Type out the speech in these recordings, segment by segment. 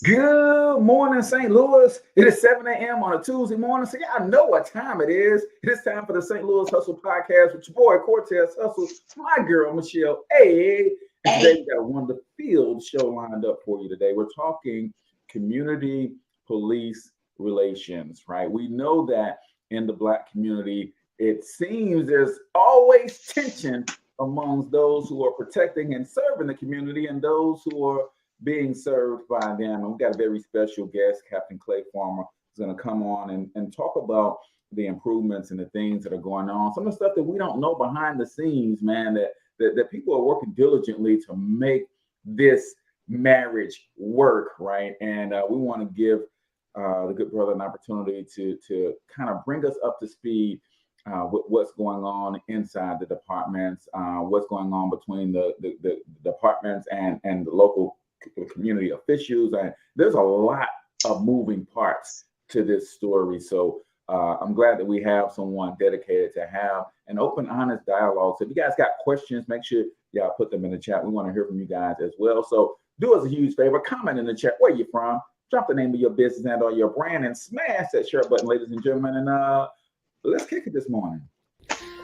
Good morning, St. Louis. It is 7 a.m. on a Tuesday morning, so y'all know what time it is. It is time for the St. Louis Hustle Podcast with your boy, Cortez Hustle, my girl, Michelle. Hey. And today we got a wonderful show lined up for you today. We're talking community police relations, right? We know that in the Black community, it seems there's always tension amongst those who are protecting and serving the community and those who are being served by them. And we've got a very special guest, Captain Clay Farmer, who's going to come on and talk about the improvements and the things that are going on. Some of the stuff that we don't know behind the scenes, man, that people are working diligently to make this marriage work, right? And we want to give the good brother an opportunity to kind of bring us up to speed with what's going on inside the departments, what's going on between the departments and the local community officials. And there's a lot of moving parts to this story. So I'm glad that we have someone dedicated to have an open, honest dialogue. So if you guys got questions, make sure y'all put them in the chat. We want to hear from you guys as well. So do us a huge favor, comment in the chat where you're from, drop the name of your business and or your brand, and smash that share button, ladies and gentlemen. And let's kick it this morning.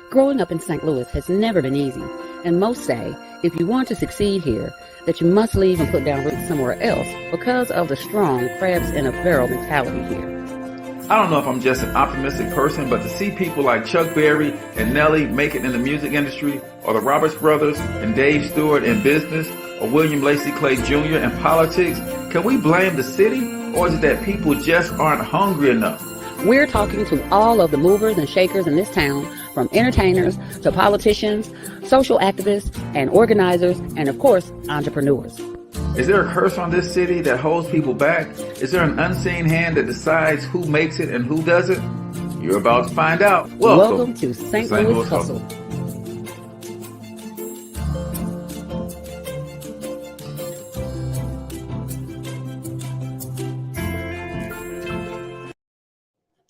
Growing up in St. Louis has never been easy, and most say if you want to succeed here, that you must leave and put down roots somewhere else because of the strong crabs in a barrel mentality here. I don't know if I'm just an optimistic person, but to see people like Chuck Berry and Nelly make it in the music industry, or the Roberts brothers and Dave Stewart in business, or William Lacey Clay Jr. in politics, can we blame the city, or is it that people just aren't hungry enough? We're talking to all of the movers and shakers in this town, from entertainers to politicians, social activists and organizers, and of course, entrepreneurs. Is there a curse on this city that holds people back? Is there an unseen hand that decides who makes it and who doesn't? You're about to find out. Welcome to St. Louis Hustle.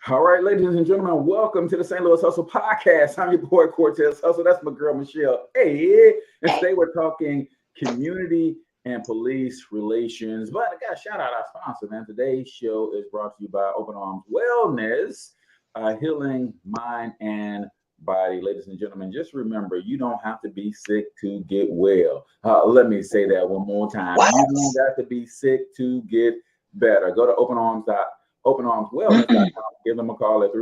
All right, ladies and gentlemen, welcome to the St. Louis Hustle Podcast. I'm your boy, Cortez Hustle. That's my girl, Michelle. Hey, and today we're talking community and police relations. But I got to shout out our sponsor, man. Today's show is brought to you by Open Arms Wellness, healing mind and body. Ladies and gentlemen, just remember, you don't have to be sick to get well. Let me say that one more time. What? You don't have to be sick to get better. Go to openarmswellness.com. Give them a call at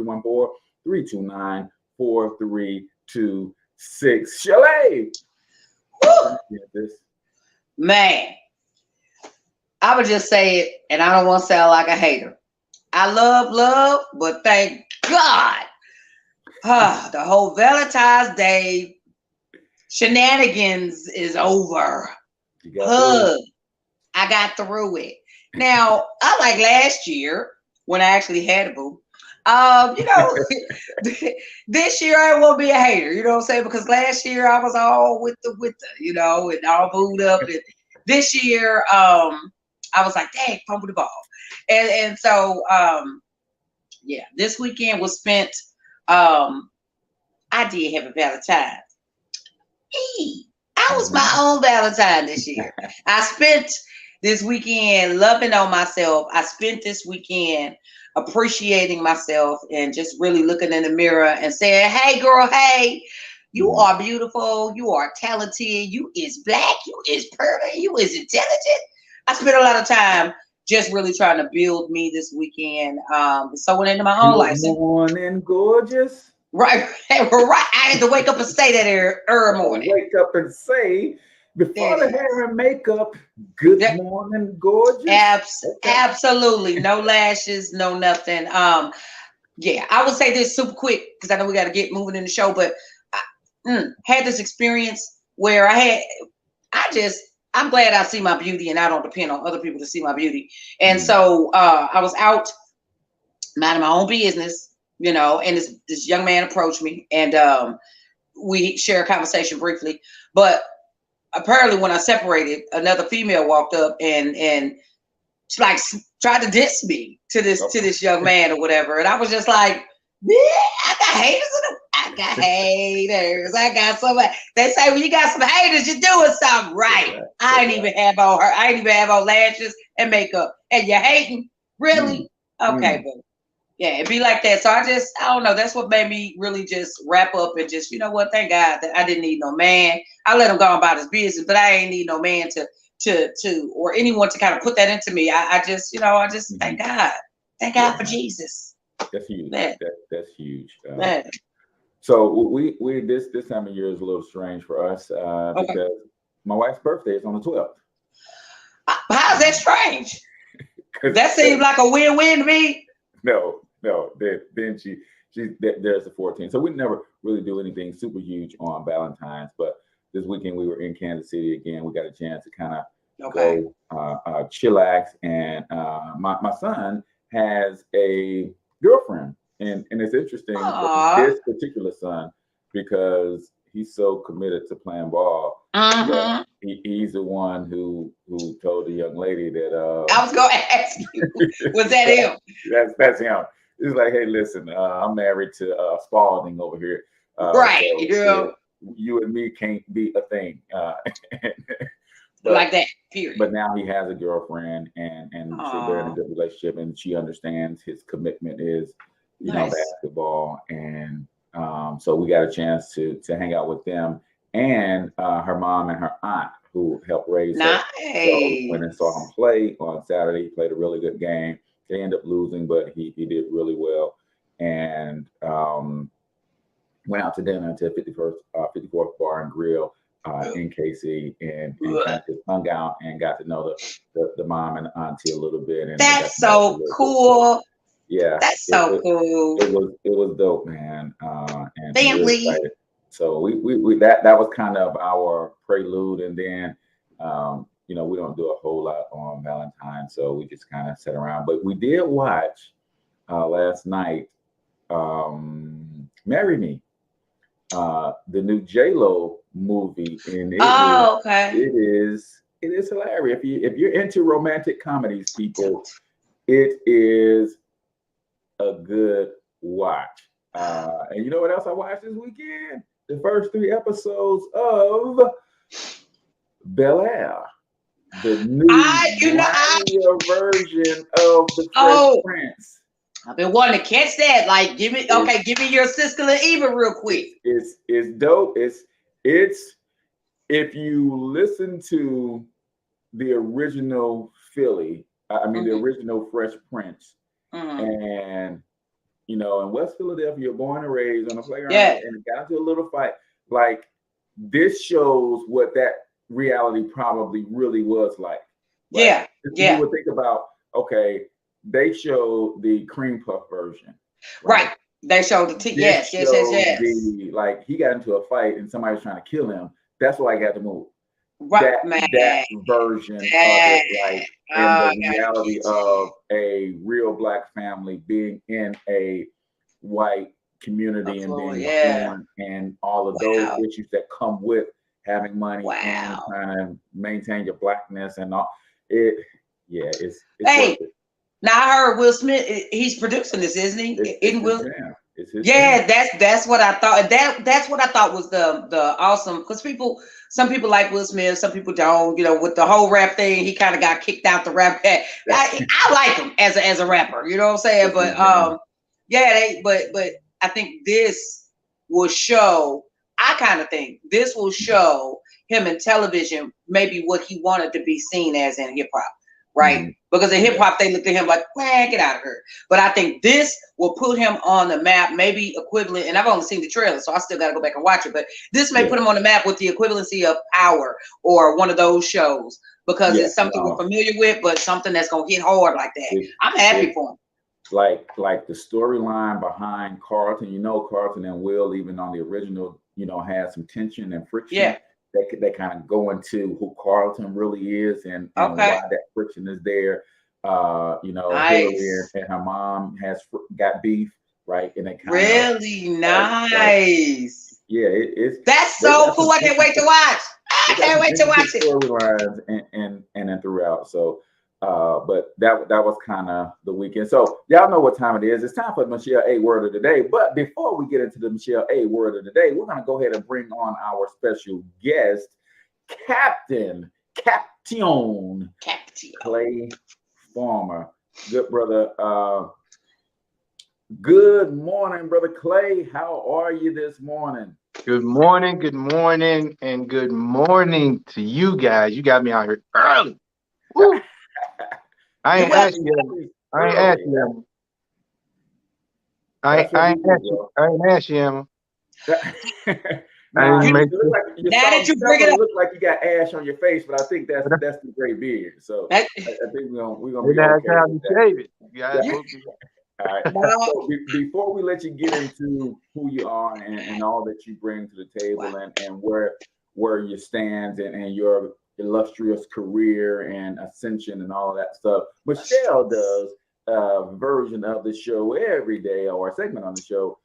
314-329-4326. Chalet! Man, I would just say it, and I don't want to sound like a hater. I love, but thank God, the whole Valentine's Day shenanigans is over. I got through it. Now, unlike last year, when I actually had a boo, this year I won't be a hater, you know what I'm saying? Because last year I was all with the, and all booed up. And this year, I was like, dang, fumble the ball. And so, this weekend was spent, I did have a Valentine. I was my own Valentine this year. I spent this weekend loving on myself. I spent this weekend appreciating myself and just really looking in the mirror and saying, hey, girl, hey, you are beautiful. You are talented. You is black. You is perfect. You is intelligent. I spent a lot of time just really trying to build me this weekend. So went into my own life. Good morning, gorgeous. Right. I had to wake up and say that every morning. Wake up and say, before the hair and makeup, good morning, gorgeous. Absolutely. No lashes, no nothing. I would say this super quick because I know we got to get moving in the show, but I had this experience where I'm glad I see my beauty and I don't depend on other people to see my beauty. And so I was out minding my own business, and this young man approached me and we shared a conversation briefly, but apparently when I separated, another female walked up and she like tried to diss me to this young man or whatever. And I was just like, Yeah, I got haters. I got somebody. They say when you got some haters, you're doing something right. I ain't even have on lashes and makeup, and you're hating. Really? Okay, but yeah, it'd be like that. So I don't know. That's what made me really just wrap up and just, you know what? Thank God that I didn't need no man. I let him go about his business, but I ain't need no man to or anyone to kind of put that into me. I just thank God. Thank God for Jesus. That's huge. Man. That's huge. Man. So we this time of year is a little strange for us because my wife's birthday is on the 12th. How's that strange? That seems like a win-win to me. No. Then there's the 14th. So we never really do anything super huge on Valentine's, but this weekend we were in Kansas City again. We got a chance to kind of go chillax, and my son has a girlfriend, and it's interesting for this particular son because he's so committed to playing ball. That he's the one who told the young lady that I was going to ask you, was that him? That's him. It's like, hey, listen, I'm married to Spalding over here. Right. So you and me can't be a thing. But, like that, period. But now he has a girlfriend, and so they're in a good relationship, and she understands his commitment is, basketball, and so we got a chance to hang out with them and her mom and her aunt who helped raise her. So went and saw him play on Saturday. He played a really good game. They ended up losing, but he did really well, and went out to dinner to 54th Bar and Grill. In KC and kind of just hung out and got to know the mom and the auntie a little bit. And that's so cool. Yeah, that's so cool. It was dope, man. And family. Really so we that was kind of our prelude, and then we don't do a whole lot on Valentine's, so we just kind of sat around. But we did watch last night, "Marry Me." The new J-Lo movie, and it is hilarious. If you're into romantic comedies, people, it is a good watch. And you know what else I watched this weekend? The first 3 episodes of Bel-Air, the new version of the Fresh Prince. I've been wanting to catch that. Like, give me your Siskel and Eva real quick. It's dope. It's if you listen to the original Philly, the original Fresh Prince, and in West Philadelphia, born and raised on the playground, and got into a little fight. Like, this shows what that reality probably really was like. Right? You would think about, they showed the cream puff version. Right. They showed the yes. He got into a fight and somebody was trying to kill him. That's why he had to move. Right, that version of it, and the reality of a real Black family being in a white community and being born, and all of those issues that come with having money and trying to maintain your Blackness and all. It's worth it. Now I heard Will Smith. He's producing this, isn't he? That's what I thought. That's what I thought was the awesome, because some people like Will Smith, some people don't. With the whole rap thing, he kind of got kicked out the rap. I like him as a rapper. You know what I'm saying? But but I think this will show. I kind of think this will show him in television maybe what he wanted to be seen as in hip hop. Right? Because in hip hop, they looked at him like, man, get out of here. But I think this will put him on the map, maybe equivalent. And I've only seen the trailer, so I still got to go back and watch it. But this may put him on the map with the equivalency of Power or one of those shows, because it's something we're familiar with, but something that's going to hit hard like that. I'm happy for him. Like the storyline behind Carlton, Carlton and Will, even on the original, had some tension and friction. Yeah. They kind of go into who Carlton really is and why that friction is there. Hillary and her mom got beef, right? And they kind really nice. That's so cool. I can't wait to watch. I can't wait to watch it. Storylines and then throughout. So But that was kind of the weekend. So y'all know what time it is. It's time for the Michelle A word of the day. But before we get into the Michelle A word of the day, we're going to go ahead and bring on our special guest, Captain Clay Farmer. Good brother. Good morning, Brother Clay. How are you this morning? Good morning, and good morning to you guys. You got me out here early. Woo. I ain't asked you. I ain't asked you. I ain't asked you. Now that you bring it up, look like you got ash on your face, but I think that's the gray beard. So I think we're gonna be okay. Time to shave it. All right. So before we let you get into who you are and all that you bring to the table and where you stand and your illustrious career and ascension and all of that stuff, Michelle does a version of the show every day, or a segment on the show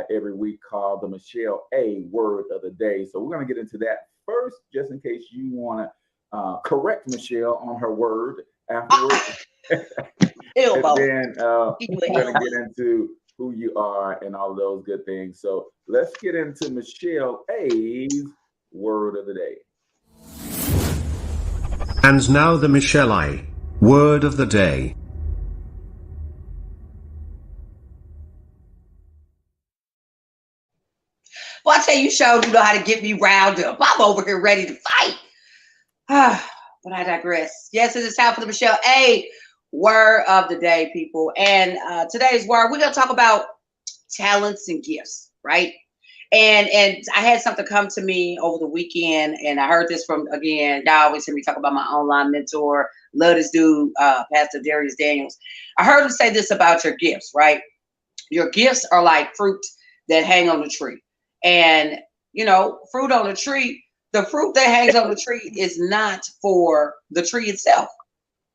every week called the Michelle A word of the day. So we're going to get into that first, just in case you want to correct Michelle on her word afterwards. And then we're going to get into who you are and all those good things. So let's get into Michelle A's word of the day. And now the Michelle A word of the day. Well, I tell you, showed you know how to get me riled up. I'm over here ready to fight. But I digress. Yes, it is time for the Michelle A word of the day, people. And today's word, we're going to talk about talents and gifts, right? And I had something come to me over the weekend, and I heard this from, again, y'all always hear me talk about my online mentor. Love this dude, Pastor Darius Daniels. I heard him say this about your gifts, right? Your gifts are like fruit that hang on the tree. And, you know, fruit on the tree, the fruit that hangs on the tree is not for the tree itself.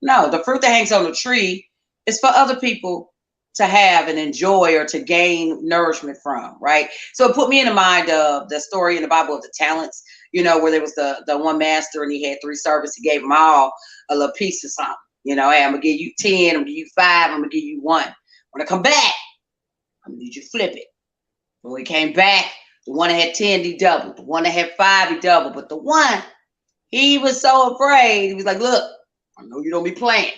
No, the fruit that hangs on the tree is for other people to have and enjoy or to gain nourishment from, right? So it put me in the mind of the story in the Bible of the talents, you know, where there was the one master and he had 3 servants. He gave them all a little piece of something. You know, hey, I'm going to give you 10, I'm going to give you 5, I'm going to give you 1. When I come back, I'm going to need you to flip it. When we came back, the one that had 10, he doubled. The one that had 5, he doubled. But the one, he was so afraid. He was like, look, I know you don't be playing.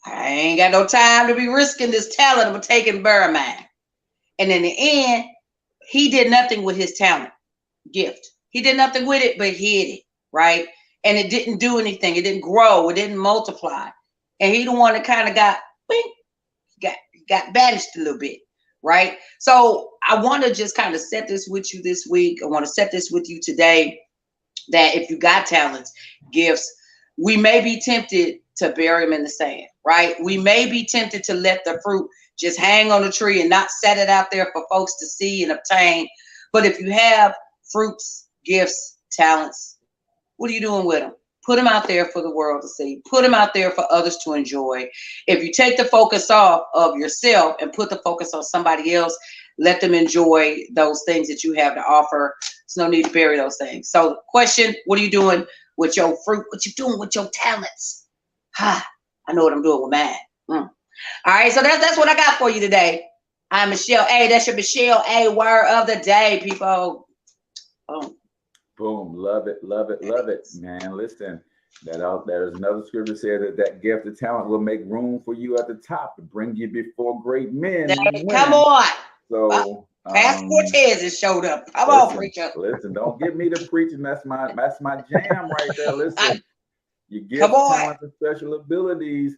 I ain't got no time to be risking this talent. I'm going to take and bury mine. And in the end, he did nothing with his talent, gift. He did nothing with it, but hid it, right? And it didn't do anything. It didn't grow. It didn't multiply. And he the one that kind of got banished a little bit, right? So I want to just kind of set this with you this week. I want to set this with you today, that if you got talents, gifts, we may be tempted to bury them in the sand, right? We may be tempted to let the fruit just hang on the tree and not set it out there for folks to see and obtain. But if you have fruits, gifts, talents, what are you doing with them? Put them out there for the world to see. Put them out there for others to enjoy. If you take the focus off of yourself and put the focus on somebody else, let them enjoy those things that you have to offer. There's no need to bury those things. So question, what are you doing with your fruit? What you doing with your talents? I know what I'm doing with mine. All right, so that's what I got for you today. I'm Michelle A. That's your Michelle A word of the day, people. Boom. Love it, man. Listen, there's another scripture said that gift of talent will make room for you at the top to bring you before great men. Come on. So Pastor Cortez has showed up. Come on, preacher. Listen, don't get me to preaching. That's my jam right there. Listen, your gift, talents, and special abilities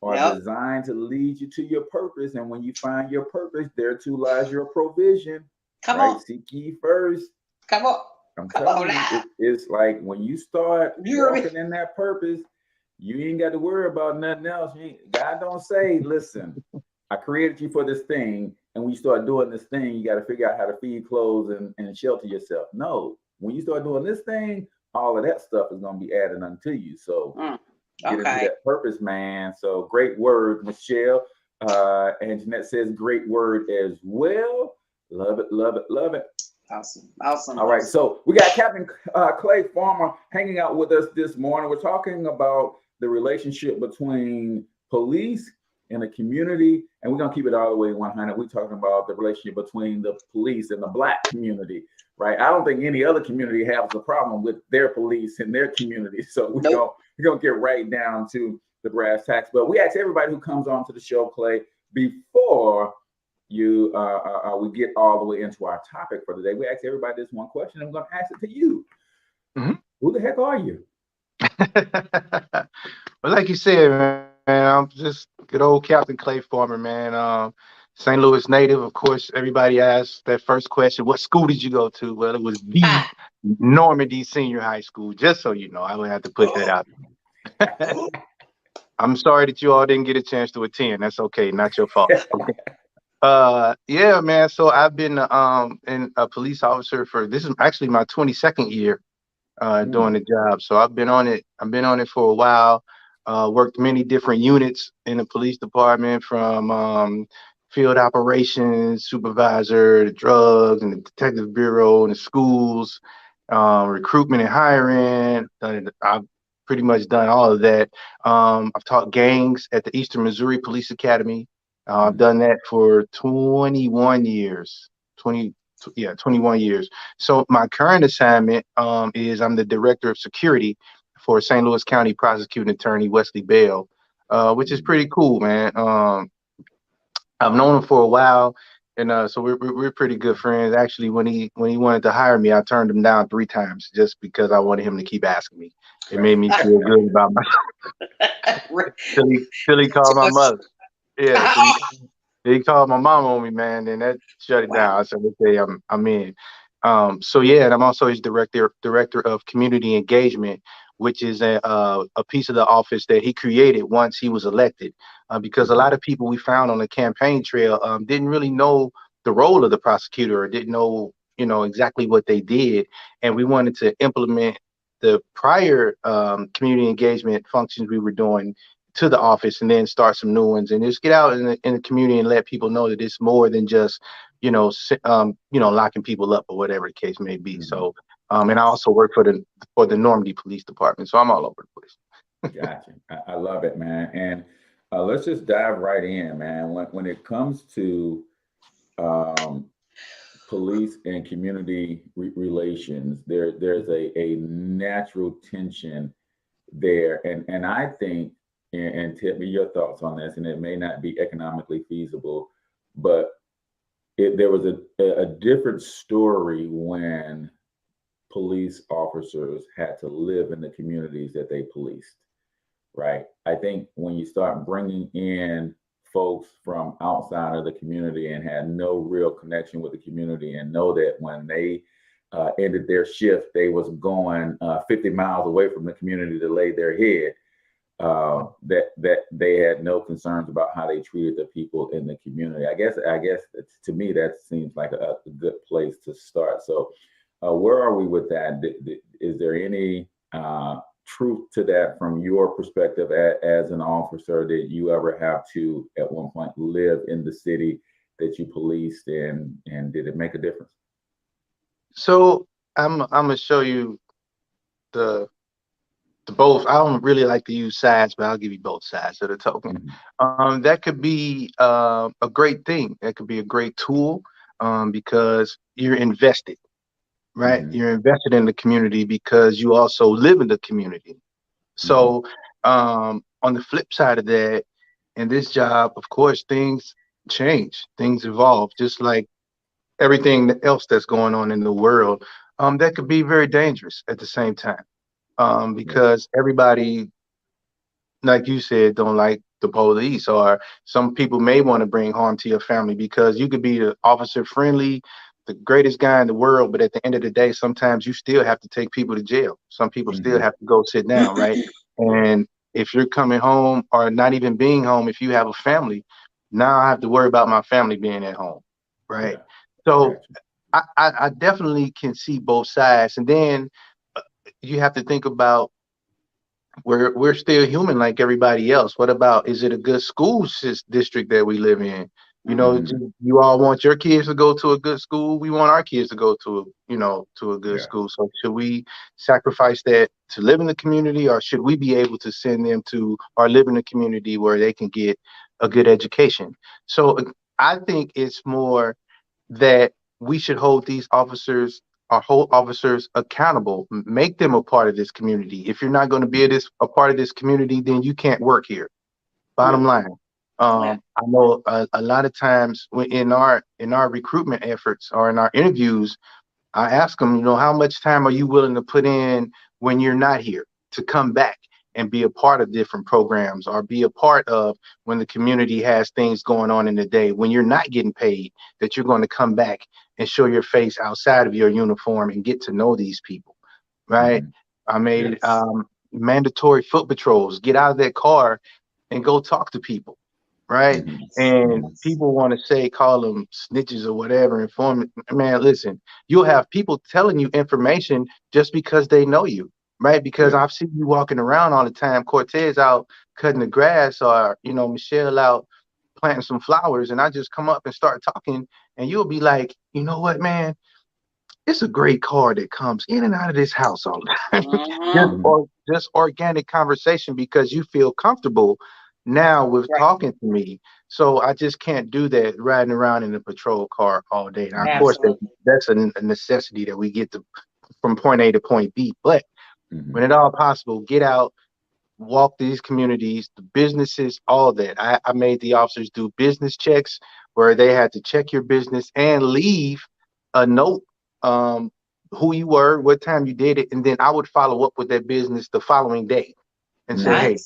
are designed to lead you to your purpose. And when you find your purpose, there too lies your provision. Come on. Seek ye first. Come on. I'm telling you, it's like when you start walking in that purpose, you ain't got to worry about nothing else. God don't say, listen, I created you for this thing. And when you start doing this thing, you got to figure out how to feed, clothes, and shelter yourself. No, when you start doing this thing, all of that stuff is going to be added unto you. So get into that purpose, man. So great word, Michelle. And Jeanette says great word as well. Love it. Awesome. All right, so we got Captain Clay Farmer hanging out with us this morning. We're talking about the relationship between police and the community, and we're gonna keep it all the way 100. We're talking about the relationship between the police and the Black community, right? I don't think any other community has a problem with their police and their community. So we're gonna get right down to the brass tacks. But we ask everybody who comes on to the show, Clay, before we get all the way into our topic for the day. We ask everybody this one question. I'm gonna ask it to you. Mm-hmm. Who the heck are you? Well, like you said, man, I'm just good old Captain Clay Farmer, man. St. Louis native, of course. Everybody asks that first question: what school did you go to? Well, it was the Normandy Senior High School. Just so you know, I would have to put that out. I'm sorry that you all didn't get a chance to attend. That's okay, not your fault. Okay. Yeah, man. So I've been a police officer for, this is actually my 22nd year doing the job. So I've been on it for a while. Worked many different units in the police department, from field operations supervisor to drugs and the detective bureau and the schools, recruitment and hiring. I've pretty much done all of that. I've taught gangs at the Eastern Missouri Police Academy. I've done that for 21 years. 21 years. So my current assignment is I'm the director of security for St. Louis County Prosecuting Attorney Wesley Bell, which is pretty cool, man. I've known him for a while, and so we're pretty good friends. Actually, when he wanted to hire me, I turned him down 3 times just because I wanted him to keep asking me. It made me feel good about myself. till he called my mother. Yeah, he called my mom on me, man, and that shut it down. I said, okay, I'm in. So yeah, and I'm also his director of community engagement, which is a piece of the office that he created once he was elected, because a lot of people we found on the campaign trail didn't really know the role of the prosecutor, or didn't know, exactly what they did, and we wanted to implement the prior community engagement functions we were doing to the office, and then start some new ones, and just get out in the community and let people know that it's more than just locking people up or whatever the case may be. So and I also work for the Normandy Police Department, so I'm all over the place. Gotcha. I love it, man. And let's just dive right in, man. When it comes to police and community relations, there's a natural tension there, and I think, and tell me your thoughts on this, and it may not be economically feasible, but there was a different story when police officers had to live in the communities that they policed, right? I think when you start bringing in folks from outside of the community and had no real connection with the community, and know that when they ended their shift, they was going 50 miles away from the community to lay their head, that they had no concerns about how they treated the people in the community. I guess to me that seems like a good place to start. So where are we with that? Is there any truth to that from your perspective as an officer? Did you ever have to at one point live in the city that you policed, and did it make a difference? So I'm gonna show you the both. I don't really like to use sides, but I'll give you both sides of the token. That could be a great thing. That could be a great tool, because you're invested, right? You're invested in the community because you also live in the community. So on the flip side of that, in this job, of course, things change, things evolve, just like everything else that's going on in the world. That could be very dangerous at the same time. Because everybody, like you said, don't like the police, or some people may want to bring harm to your family, because you could be the officer friendly, the greatest guy in the world, but at the end of the day, sometimes you still have to take people to jail. Some people still have to go sit down, right? And if you're coming home, or not even being home, if you have a family, now I have to worry about my family being at home, right? So I definitely can see both sides. And then you have to think about, we're still human like everybody else. What about, is it a good school district that we live in? You know, you all want your kids to go to a good school. We want our kids to go to a good school. So should we sacrifice that to live in the community, or should we be able to send them to or live in a community where they can get a good education? So I think it's more that we should hold these officers or hold officers accountable, make them a part of this community. If you're not going to be a part of this community, then you can't work here. Bottom line. I know a lot of times in our recruitment efforts or in our interviews, I ask them, how much time are you willing to put in when you're not here to come back and be a part of different programs, or be a part of when the community has things going on in the day when you're not getting paid, that you're going to come back and show your face outside of your uniform and get to know these people, right? I made mandatory foot patrols, get out of that car and go talk to people. Right. And people want to call them snitches or whatever, informant. Man, listen, you'll have people telling you information just because they know you, right? Because I've seen you walking around all the time, Cortez out cutting the grass, or, Michelle out planting some flowers, and I just come up and start talking, and you'll be like, you know what, man? It's a great car that comes in and out of this house all the time. Just organic conversation because you feel comfortable now with talking to me. So I just can't do that riding around in a patrol car all day. Now, of course, that's a necessity that we get from point A to point B. But when at all possible, get out, walk these communities, the businesses, all that. I made the officers do business checks where they had to check your business and leave a note, who you were, what time you did it, and then I would follow up with that business the following day and say, hey,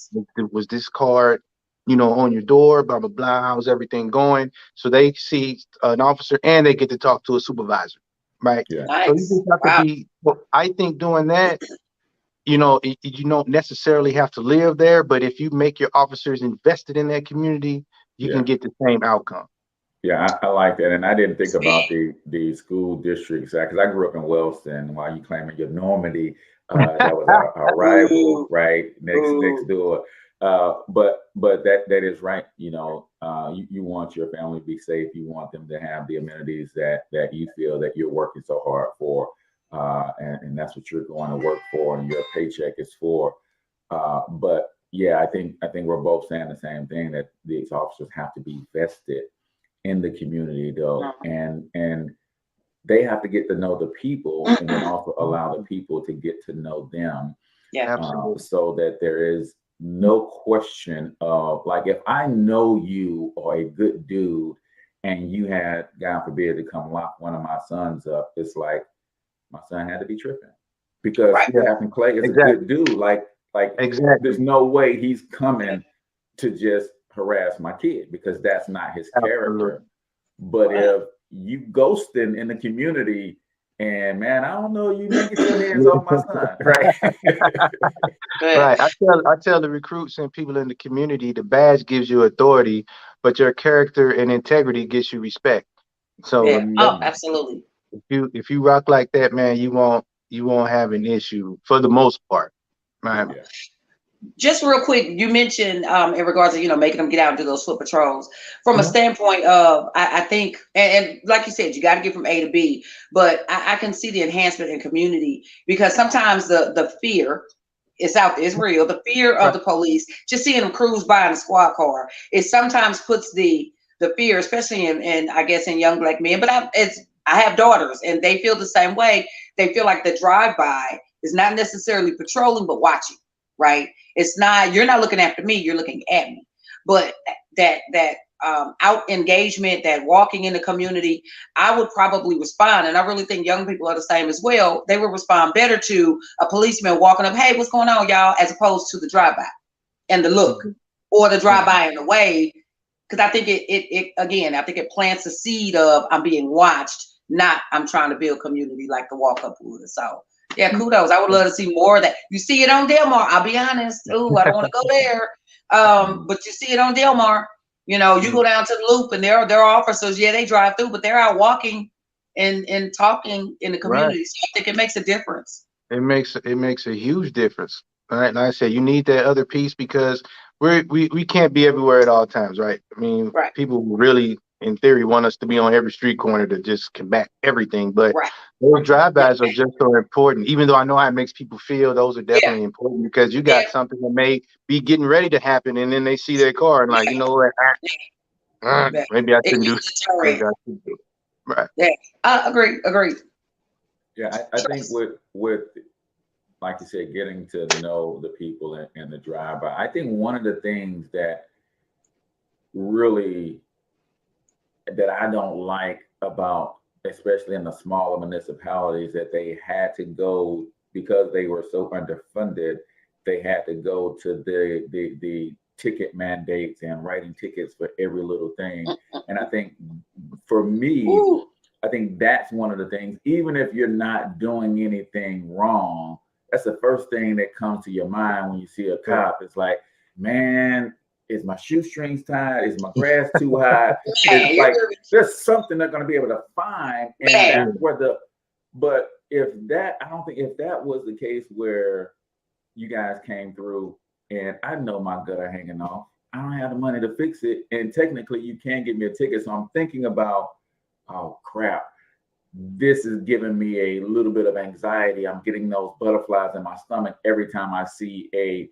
was this card, on your door, blah, blah, blah, how's everything going? So they see an officer and they get to talk to a supervisor, right? So you just have to be, I think doing that, you don't necessarily have to live there, but if you make your officers invested in that community, you can get the same outcome. Yeah, I like that. And I didn't think about the school districts, because I grew up in Wellston. While you claiming your Normandy, that was our rival, right? Next door. But that is right. You want your family to be safe. You want them to have the amenities that you feel that you're working so hard for. And that's what you're going to work for, and your paycheck is for. But yeah, I think we're both saying the same thing, that these officers have to be vested in the community, though, and they have to get to know the people, and then also allow the people to get to know them. So that there is no question of, like, if I know you are a good dude and you had, God forbid, to come lock one of my sons up, it's like my son had to be tripping, because Captain Clay is a good dude. Like there's no way he's coming to just harass my kid, because that's not his character. But if you ghosting in the community, and man, I don't know, you need to get your hands off my son, right? Right. I tell the recruits and people in the community, the badge gives you authority, but your character and integrity gets you respect. So absolutely. If you rock like that, man, you won't have an issue for the most part, right? Yeah. Just real quick, you mentioned in regards to making them get out and do those foot patrols. From a standpoint of, I think, and like you said, you got to get from A to B, but I can see the enhancement in community, because sometimes the fear is out there, it's real. The fear of the police, just seeing them cruise by in a squad car, it sometimes puts the fear, especially in I guess in young black men. But I have daughters, and they feel the same way. They feel like the drive-by is not necessarily patrolling, but watching. Right? It's not, you're not looking after me, you're looking at me. But that out engagement, that walking in the community, I would probably respond. And I really think young people are the same as well. They would respond better to a policeman walking up, hey, what's going on, y'all? As opposed to the drive-by and the look, or the drive-by and the wave. Because I think it plants a seed of, I'm being watched, not I'm trying to build community like the walk-up would. So yeah, kudos. I would love to see more of that. You see it on Delmar. I'll be honest. Ooh, I don't want to go there. But you see it on Delmar. You go down to the Loop, and there are officers. Yeah, they drive through, but they're out walking and talking in the community. Right. So I think it makes a difference. It makes a huge difference. All right. And like I said, you need that other piece, because we can't be everywhere at all times, right? I mean, people really in theory, want us to be on every street corner to just combat everything. But Right. those drive-bys are just so important. Even though I know how it makes people feel, those are Yeah. definitely important because you got Yeah. something that may be getting ready to happen, and then they see their car and like, you know what, Yeah. maybe I shouldn't do It's this. deterrent. Maybe I shouldn't do it. Right. Yeah. Agree. Yeah, I think with like you said, getting to know the people and the drive-by, I think one of the things that really that I don't like about, especially in the smaller municipalities, that they had to go because they were so underfunded. They had to go to the ticket mandates and writing tickets for every little thing. And I think for me, Ooh. I think that's one of the things. Even if you're not doing anything wrong, that's the first thing that comes to your mind when you see a cop. It's like, man, is my shoestrings tied? Is my grass too high? It's like there's something they're going to be able to find, and that's where the. But if that, I don't think if that was the case where you guys came through and I know my gutter hanging off, I don't have the money to fix it, and technically you can give me a ticket. So I'm thinking about, oh crap, this is giving me a little bit of anxiety. I'm getting those butterflies in my stomach every time I see a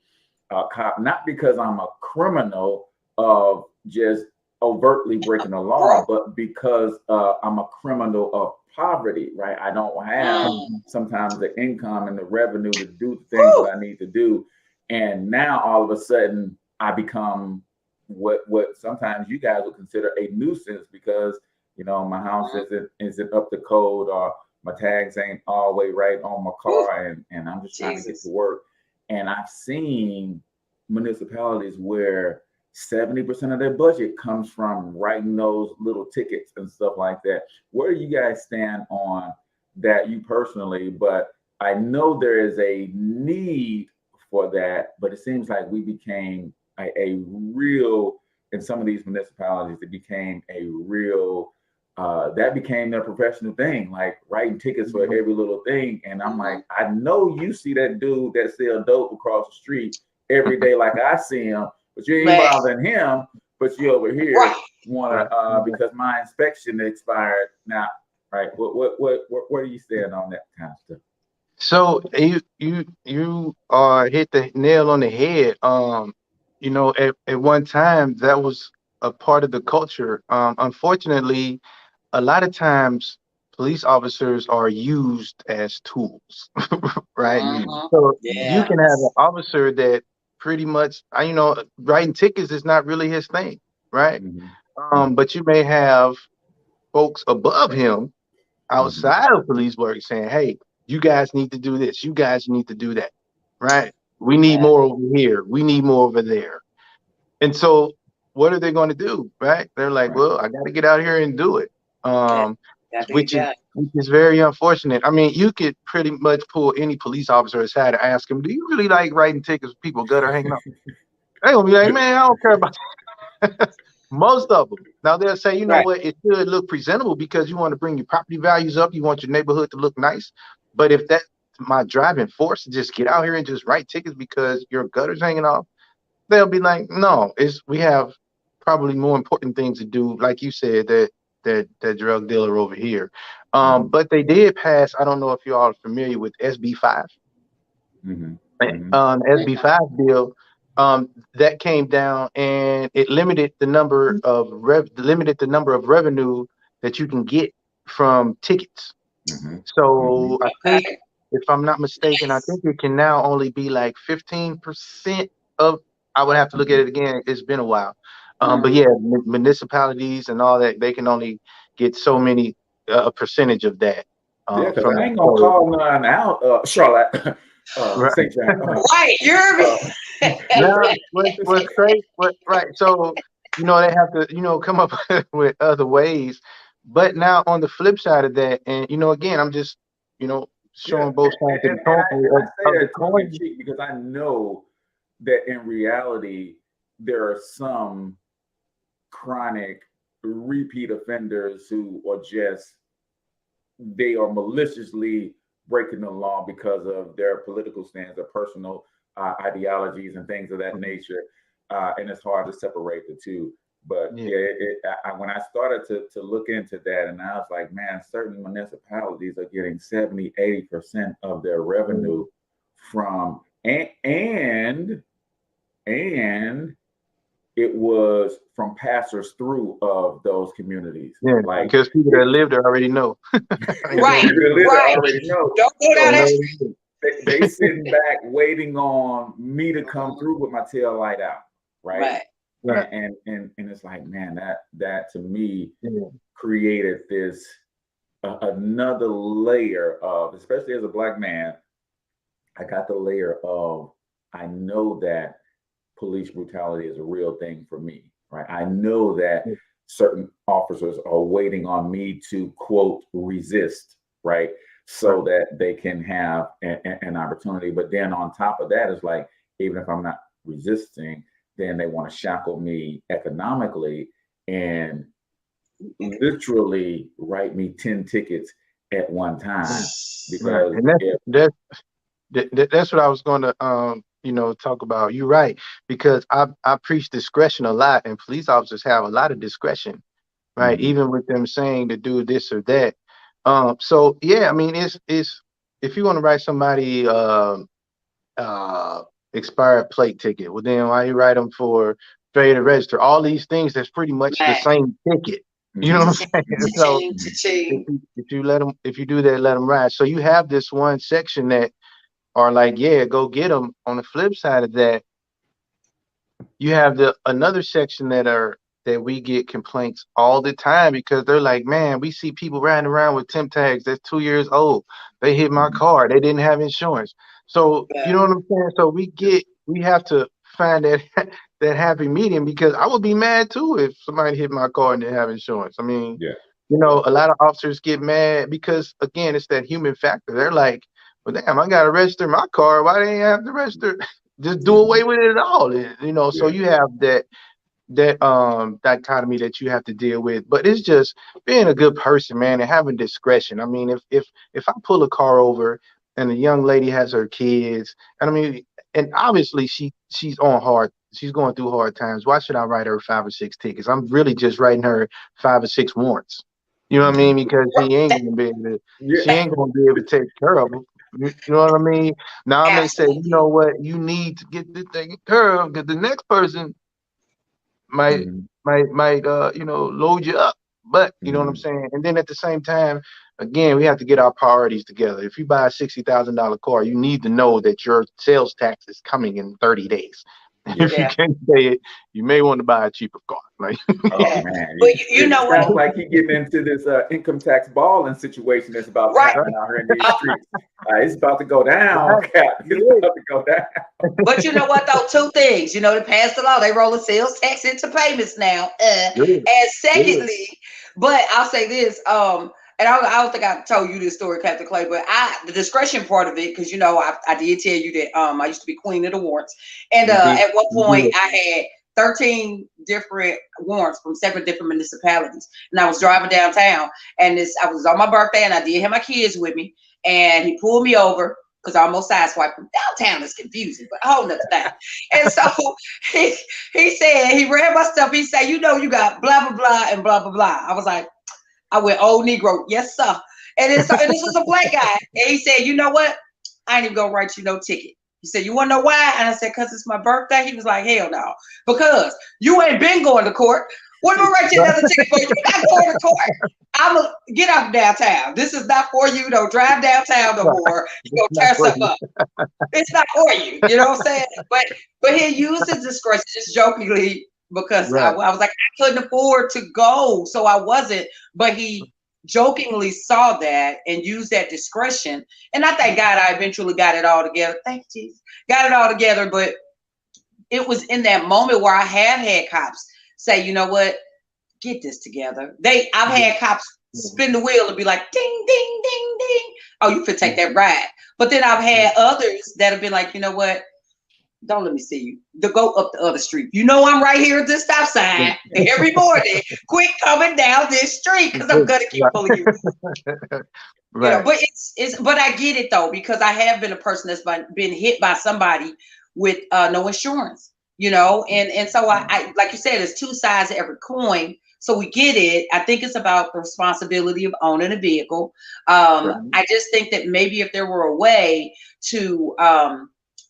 cop, not because I'm a criminal of just overtly breaking the law, but because I'm a criminal of poverty, right? I don't have sometimes the income and the revenue to do the things that I need to do. And now all of a sudden I become what sometimes you guys would consider a nuisance because, you know, my house isn't up to code, or my tags ain't all the way right on my car, and I'm just trying to get to work. And I've seen municipalities where 70% of their budget comes from writing those little tickets and stuff like that. Where do you guys stand on that, you personally? But I know there is a need for that, but it seems like we became a real, in some of these municipalities, it became a real, that became their professional thing, like writing tickets for every little thing. And I'm like, I know you see that dude that sell dope across the street every day, like I see him, but you ain't bothering him. But you over here want to because my inspection expired now, right? Where do you stand on that kind of stuff? So you hit the nail on the head. You know, at one time that was a part of the culture. Unfortunately, a lot of times police officers are used as tools, right? So you can have an officer that pretty much, you know, writing tickets is not really his thing, right? But you may have folks above him outside of police work saying, hey, you guys need to do this. You guys need to do that, right? We need more over here. We need more over there. And so what are they going to do, right? They're like, well, I got to get out here and do it, which is very unfortunate. I mean, you could pretty much pull any police officer aside and ask him, do you really like writing tickets with people gutter hanging up? They're going to be like, man, I don't care about that. Most of them. Now they'll say, you know what, it should look presentable because you want to bring your property values up. You want your neighborhood to look nice. But if that's my driving force to just get out here and just write tickets because your gutter's hanging off, they'll be like, no, we have probably more important things to do. Like you said, that drug dealer over here. But they did pass, I don't know if you all are familiar with SB5. SB5 bill, that came down and it limited the number of revenue that you can get from tickets. So I think, if I'm not mistaken, I think it can now only be like 15% of. I would have to look at it again. It's been a while, but yeah, municipalities and all that, they can only get so many a percentage of that. Yeah, because I ain't gonna call none out, Charlotte. St. John. You're now, what's crazy? Right. So, you know, they have to, you know, come up with other ways. But now on the flip side of that, and you know, again, I'm just, you know, showing both sides of the coin. Because I know that in reality there are some chronic repeat offenders who are just, they are maliciously breaking the law because of their political stance, their personal ideologies and things of that nature. And it's hard to separate the two. But when I started to look into that, and I was like, man, certain municipalities are getting 70-80% of their revenue from and it was from passers through of those communities. Yeah, like because people that live there already know. Right. Already know. Don't go down that street. They sitting back waiting on me to come through with my tail light out. Right. And it's like, man, that to me created this another layer of, especially as a Black man, I got the layer of, I know that police brutality is a real thing for me, right? I know that certain officers are waiting on me to, quote, resist, right? So that they can have an opportunity. But then on top of that is like, even if I'm not resisting, then they want to shackle me economically and literally write me 10 tickets at one time. Because that's what I was going to talk about. You're right, because I preach discretion a lot, and police officers have a lot of discretion, right? Even with them saying to do this or that. So yeah, I mean, it's if you want to write somebody expired plate ticket, well then why you write them for failure to register? All these things, that's pretty much the same ticket. You know what I'm saying? So if you do that, let them ride. So you have this one section that are like, yeah, go get them. On the flip side of that, you have another section that we get complaints all the time, because they're like, man, we see people riding around with temp tags that's 2 years old. They hit my car. They didn't have insurance. So you know what I'm saying? So we have to find that happy medium, because I would be mad too if somebody hit my car and didn't have insurance. I mean, a lot of officers get mad because, again, it's that human factor. They're like, well, damn, I got to register my car. Why they ain't have to register? Just do away with it at all. So you have that dichotomy that you have to deal with. But it's just being a good person, man, and having discretion. I mean, if I pull a car over and the young lady has her kids, and I mean, and obviously she's going through hard times, why should I write her 5 or 6 tickets? I'm really just writing her 5 or 6 warrants. You know what I mean? Because she ain't gonna be able to take care of them. You know what I mean? Now I may say, you know what, you need to get this taken care of, because the next person might load you up. But you know what I'm saying? And then at the same time, again, we have to get our priorities together. If you buy a $60,000 car, you need to know that your sales tax is coming in 30 days. If you can't pay it, you may want to buy a cheaper car. Like, oh man, but you know what? Sounds like he getting into this income tax balling situation that's about to happen out here in these streets. It's about to go down, Cap. It's about to go down. But you know what though? 2 things. They passed the law. They roll the sales tax into payments now. And secondly, but I'll say this. And I don't think I told you this story, Captain Clay, but the discretion part of it, because I did tell you that I used to be queen of the warrants, and at one point I had 13 different warrants from 7 different municipalities, and I was driving downtown, and I was on my birthday, and I did have my kids with me, and he pulled me over because I almost sideswiped him. Downtown is confusing, but a whole nother thing. And so he said, he read my stuff. He said, you got blah blah blah and blah blah blah. I was like, I went, old Negro, yes, sir. And this was a Black guy. And he said, you know what? I ain't even gonna write you no ticket. He said, you wanna know why? And I said, because it's my birthday. He was like, hell no. Because you ain't been going to court. What am I write you another ticket for? You're not going to court. I'm gonna get off downtown. This is not for you. Don't drive downtown no more. You're gonna tear something up. It's not for you. You know what I'm saying? But he used his discretion just jokingly, because I was like, I couldn't afford to go, so I wasn't. But he jokingly saw that and used that discretion. And I thank God I eventually got it all together. Thank you, Jesus. Got it all together. But it was in that moment where I have had cops say, you know what, get this together. I've had cops spin the wheel and be like, ding, ding, ding, ding. Oh, you could take that ride. But then I've had others that have been like, you know what? Don't let me see you. Go up the other street. I'm right here at this stop sign every morning. Quit coming down this street, because I'm gonna keep pulling you. But but I get it though, because I have been a person that's been hit by somebody with no insurance. and so I like you said, there's two sides to every coin. So we get it. I think it's about the responsibility of owning a vehicle. I just think that maybe if there were a way to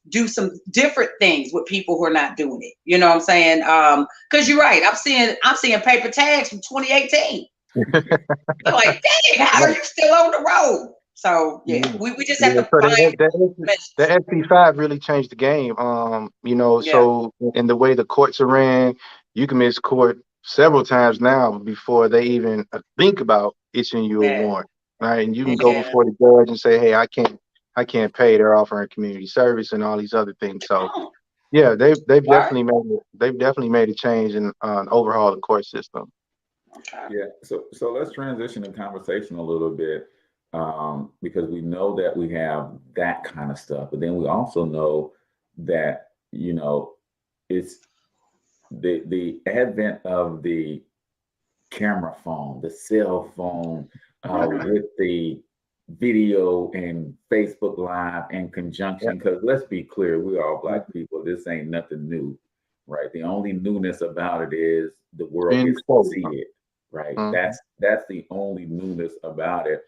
do some different things with people who are not doing it, you know what I'm saying? Because you're right. I'm seeing paper tags from 2018. You're like, dang, how are you still on the road? So we just have to So find the SB5 really changed the game. So in the way the courts are ran, you can miss court several times now before they even think about issuing you a warrant, right? And you can go before the judge and say, hey, I can't pay. They're offering community service and all these other things. So they've definitely made a change and overhaul the court system. Yeah. So let's transition the conversation a little bit. Because we know that we have that kind of stuff, but then we also know that it's the advent of the camera phone, the cell phone, with the video and Facebook Live in conjunction. Because let's be clear, we're all Black people. This ain't nothing new, right? The only newness about it is the world gets to see it, right? That's the only newness about it.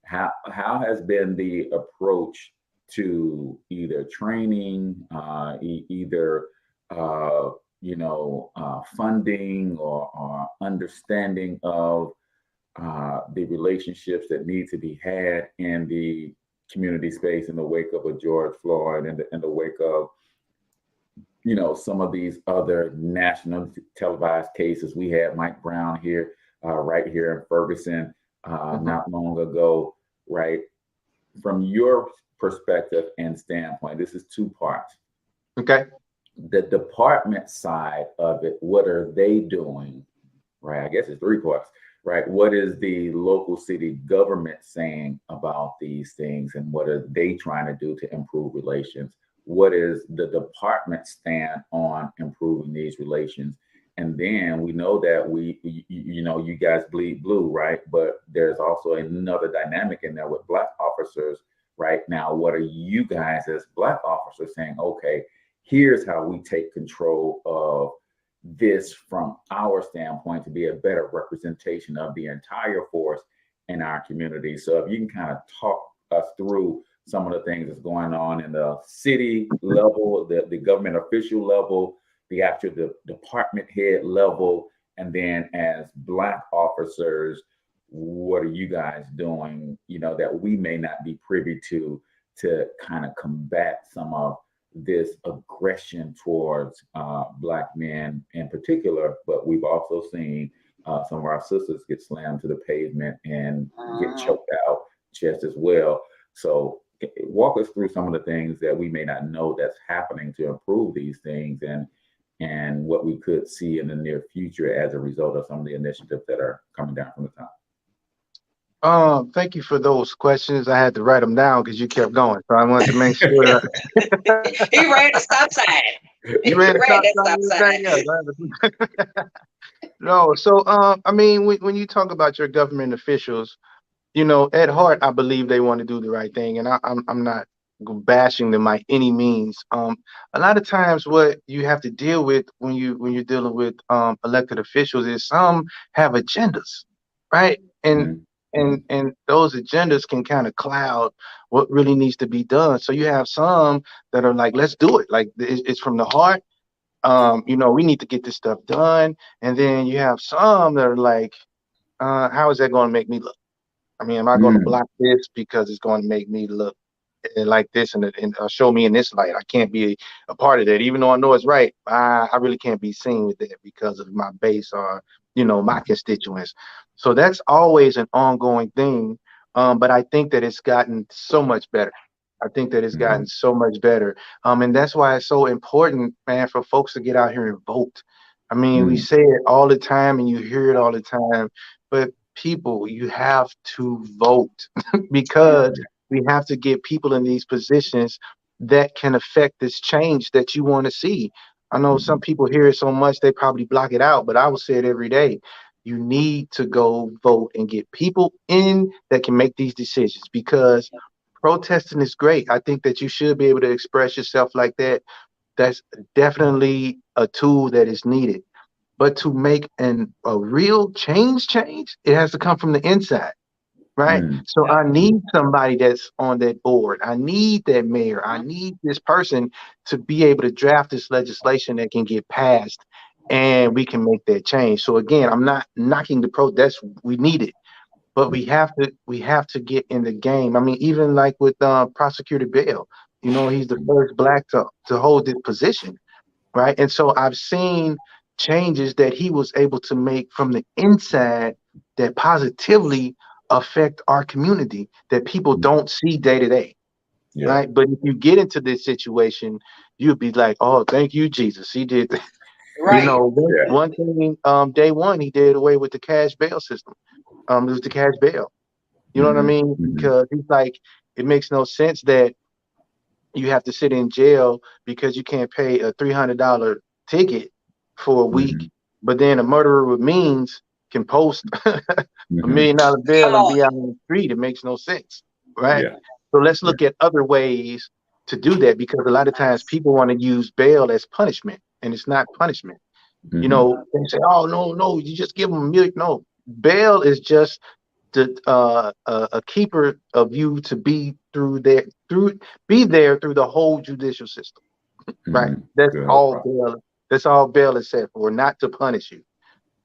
How has been the approach to either training, funding or understanding of the relationships that need to be had in the community space in the wake of a George Floyd and in the wake of some of these other national televised cases? We had Mike Brown here, right here in Ferguson, not long ago. Right. From your perspective and standpoint, this is two parts. Okay. The department side of it, what are they doing? Right. I guess it's three parts. Right. What is the local city government saying about these things, and what are they trying to do to improve relations? What is the department stand on improving these relations? And then we know that you guys bleed blue, right? But there's also another dynamic in there with Black officers right now. What are you guys as Black officers saying? Okay, here's how we take control of this from our standpoint to be a better representation of the entire force in our community. So if you can kind of talk us through some of the things that's going on in the city level, the government official level, the actual department head level, and then as Black officers, what are you guys doing, that we may not be privy to kind of combat some of this aggression towards Black men in particular? But we've also seen some of our sisters get slammed to the pavement and get choked out just as well. So walk us through some of the things that we may not know that's happening to improve these things, and what we could see in the near future as a result of some of the initiatives that are coming down from the top. Thank you for those questions. I had to write them down because you kept going, so I wanted to make sure. He ran the stop sign. You ran the stop sign. No, so when you talk about your government officials, at heart, I believe they want to do the right thing, and I'm not bashing them by any means. A lot of times what you have to deal with when you're dealing with elected officials is some have agendas, right? And those agendas can kind of cloud what really needs to be done. So you have some that are like, let's do it. Like it's from the heart. We need to get this stuff done. And then you have some that are like, how is that going to make me look? I mean, am I going to block this because it's going to make me look like this and show me in this light? I can't be a part of that, even though I know it's right. I really can't be seen with that because of my base or my constituents. So that's always an ongoing thing. But I think that it's gotten so much better. And that's why it's so important, man, for folks to get out here and vote. I mean, we say it all the time and you hear it all the time, but people, you have to vote because we have to get people in these positions that can affect this change that you want to see. I know some people hear it so much, they probably block it out, but I will say it every day. You need to go vote and get people in that can make these decisions, because protesting is great. I think that you should be able to express yourself like that. that's definitely a tool that is needed. But to make a real change, it has to come from the inside, right? So I need somebody that's on that board. I need that mayor. I need this person to be able to draft this legislation that can get passed, and we can make that change. So again, I'm not knocking the protest. We need it, but we have to get in the game. I mean, even like with Prosecutor Bell, he's the first black to hold this position, right? And so I've seen changes that he was able to make from the inside that positively affect our community that people don't see day to day, right? But if you get into this situation, you'd be like, "Oh, thank you, Jesus, he did." Right. One thing, day one, he did away with the cash bail system. It was the cash bail. You know what I mean? Because he's like, it makes no sense that you have to sit in jail because you can't pay a $300 ticket for a week, but then a murderer with means can post $1 million Come bail and be on. out on the street. It makes no sense, right? Yeah. So let's look at other ways to do that, because a lot of times people want to use bail as punishment, and it's not punishment. They say, "Oh, no, you just give them $1 million." No, bail is just a keeper of you to be through there through the whole judicial system, right? That's all bail is set for, not to punish you,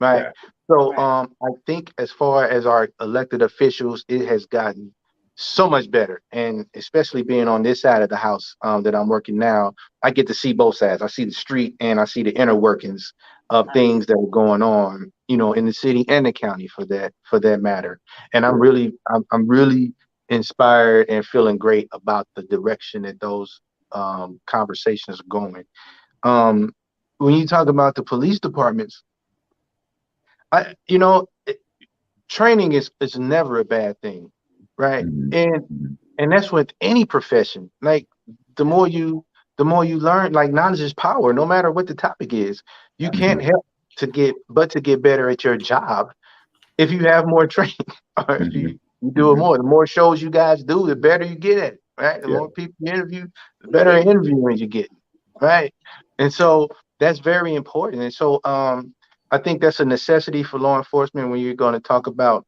right? So I think as far as our elected officials, it has gotten so much better, and especially being on this side of the house that I'm working now, I get to see both sides. I see the street and I see the inner workings of things that are going on, in the city and the county for that matter. And I'm really inspired and feeling great about the direction that those conversations are going. When you talk about the police departments, training is never a bad thing, right? And that's with any profession. Like the more you learn, like knowledge is power, no matter what the topic is. You can't help to get better at your job if you have more training, or if you do it more. The more shows you guys do, the better you get at it, right? The more people you interview, the better interviewing you get, right? And so that's very important. And so I think that's a necessity for law enforcement when you're going to talk about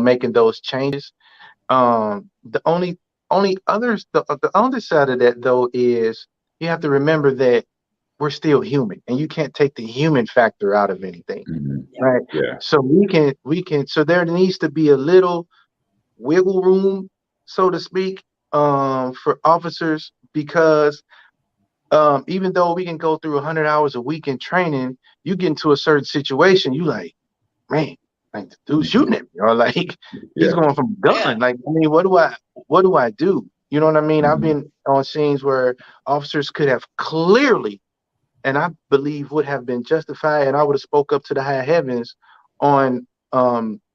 making those changes. The only others, the other side of that though is you have to remember that we're still human, and you can't take the human factor out of anything, right? So so there needs to be a little wiggle room, so to speak, for officers, because even though we can go through 100 hours a week in training, you get into a certain situation, you like, man, like the dude's shooting at me, or like he's going from a gun. Like, I mean, what do I do? You know what I mean? I've been on scenes where officers could have clearly, and I believe would have been justified, and I would have spoke up to the high heavens on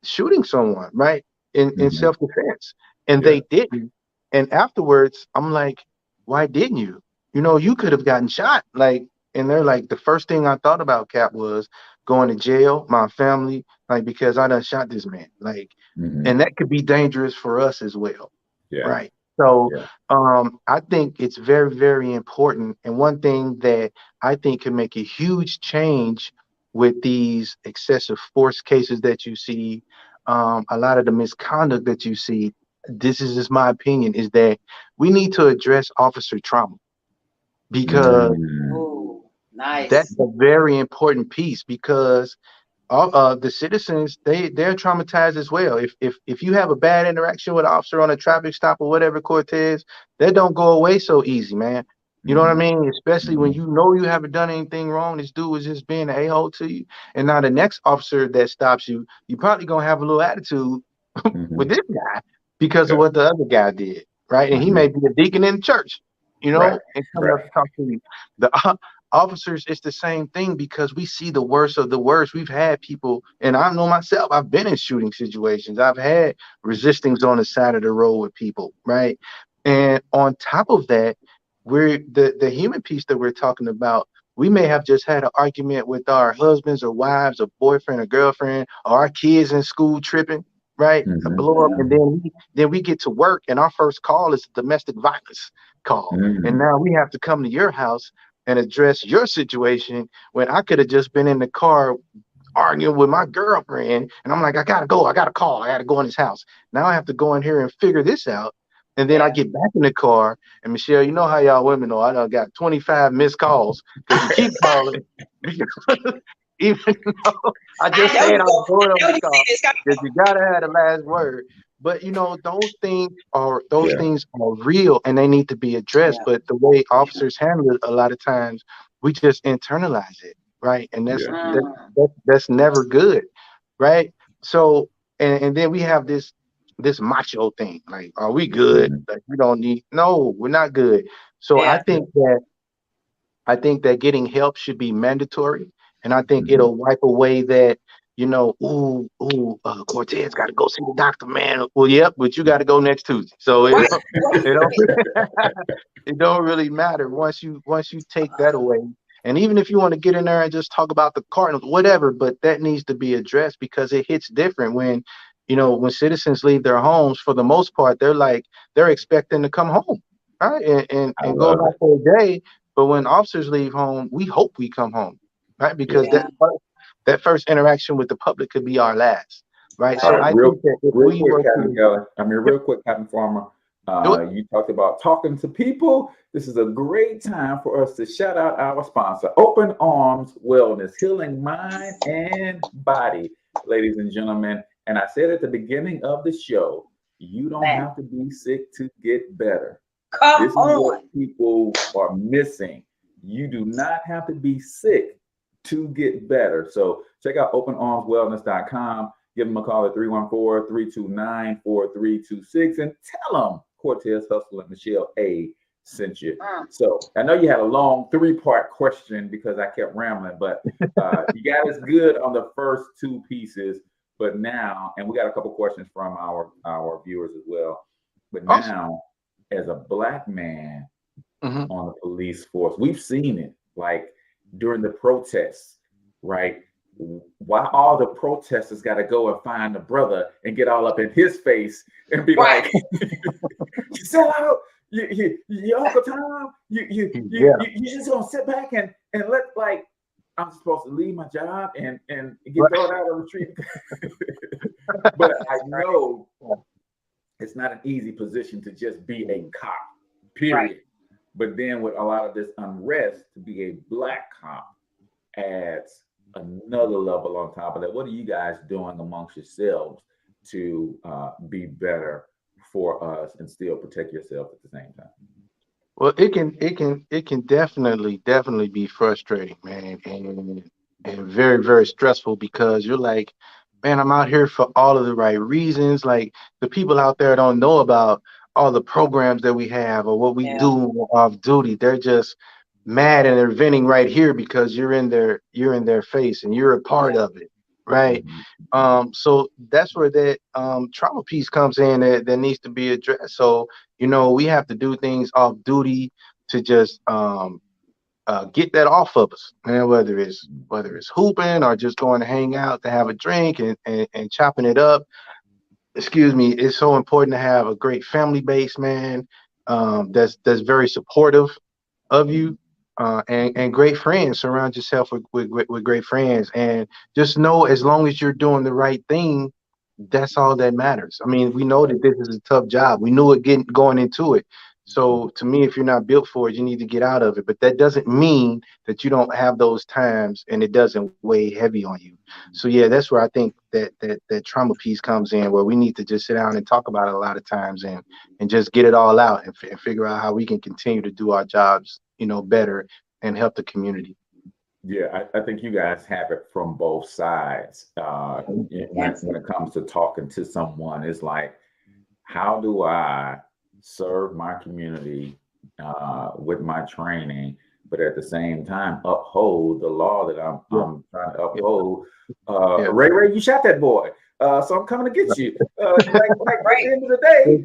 shooting someone, right? In self-defense. And they didn't. And afterwards, I'm like, why didn't you? You could have gotten shot. Like, and they're like, the first thing I thought about, Cap, was going to jail, my family, like, because I done shot this man. Like, and that could be dangerous for us as well. Right. So I think it's very, very important. And one thing that I think can make a huge change with these excessive force cases that you see, a lot of the misconduct that you see, this is just my opinion, is that we need to address officer trauma, because that's a very important piece, because the citizens, they're traumatized as well. If you have a bad interaction with an officer on a traffic stop or whatever, Cortez, that don't go away so easy, man. You know what I mean? Especially when you haven't done anything wrong. This dude was just being an a-hole to you. And now the next officer that stops you, you probably gonna have a little attitude with this guy because of what the other guy did, right? And he may be a deacon in the church, and coming up to talk to you. The officers, it's the same thing, because we see the worst of the worst. We've had people, and I know myself, I've been in shooting situations. I've had resistings on the side of the road with people, right? And on top of that, we're the human piece that we're talking about. We may have just had an argument with our husbands or wives or boyfriend or girlfriend, or our kids in school tripping, right? Mhm. Blow up, and then we get to work, and our first call is a domestic violence call, and Mhm. now we have to come to your house and address your situation when I could have just been in the car arguing with my girlfriend, and I'm like, I gotta go, I gotta call, I gotta go in his house. Now I have to go in here and figure this out. And then I get back in the car, and Michelle, you know how y'all women know, I done got 25 missed calls because you keep calling. Even though I just I know said you I was going on know the you call, see this coming. because you gotta have the last word. But those Yeah. things are real and they need to be addressed. Yeah. But the way officers handle it, a lot of times we just internalize it, right? And Yeah. that's never good, right? So and then we have this macho thing, like, are we good? Mhm. Like, we don't need, no, we're not good. So Yeah. I think that getting help should be mandatory, and I think Mhm. it'll wipe away that, Cortez got to go see the doctor, man. Well, yep, but you got to go next Tuesday, so Right. it don't it don't really matter once you take that away. And even if you want to get in there and just talk about the Cardinals, whatever, but that needs to be addressed because it hits different when, when citizens leave their homes. For the most part, they're expecting to come home, right, I and go love about it. their day. But when officers leave home, we hope we come home, right? Yeah. Because that first interaction with the public could be our last, right? All So right, I real think that if real we quick, were Captain to, Kelly. yep, Real quick, Captain Farmer. do it. You talked about talking to people. This is a great time for us to shout out our sponsor, Open Arms Wellness, healing mind and body, ladies and gentlemen. And I said at the beginning of the show, you don't Man, have to be sick to get better. come This is what on. people are missing. You do not have to be sick to get better. So check out openarmswellness.com. Give them a call at 314-329-4326 and tell them Cortez Hustle and Michelle A sent you. So I know you had a long 3-part question because I kept rambling, but you got us good on the first 2 pieces. But now, and we got a couple questions from our viewers as well. But Awesome. now, as a Black man Hmm. on the police force, we've seen it like during the protests, right? Why all the protesters got to go and find the brother and get all up in his face and be Right. like, "You sell out, you Uncle Tom, Yeah. you just gonna sit back and let like I'm supposed to leave my job and get Right. thrown out on the street." But I know it's not an easy position to just be a cop, period. Right. But then with a lot of this unrest, to be a Black cop adds another level on top of that. What are you guys doing amongst yourselves to be better for us and still protect yourself at the same time? Well, it can definitely be frustrating, man, and very, very stressful because you're like, man, I'm out here for all of the right reasons. Like, the people out there don't know about all the programs that we have or what we Yeah. do off duty. They're just mad and they're venting right here because you're in their face and you're a part Yeah. of it, right? Mhm. So that's where that trauma piece comes in that needs to be addressed. So, we have to do things off duty to just get that off of us, man. Whether it's hooping or just going to hang out to have a drink and chopping it up. Excuse me. It's so important to have a great family base, man. That's very supportive of you, and great friends. Surround yourself with great friends, and just know, as long as you're doing the right thing, that's all that matters. I mean, we know that this is a tough job. We knew it going into it. So to me, if you're not built for it, you need to get out of it. But that doesn't mean that you don't have those times and it doesn't weigh heavy on you. So yeah, that's where I think that trauma piece comes in, where we need to just sit down and talk about it a lot of times and just get it all out and figure out how we can continue to do our jobs, better and help the community. Yeah, I think you guys have it from both sides. When Yes. it comes to talking to someone, it's like, how do I serve my community with my training, but at the same time uphold the law that I'm Yeah. trying to Yeah. uphold? Yeah. Ray, you shot that boy, so I'm coming to get you. Like at Right. the end of the day,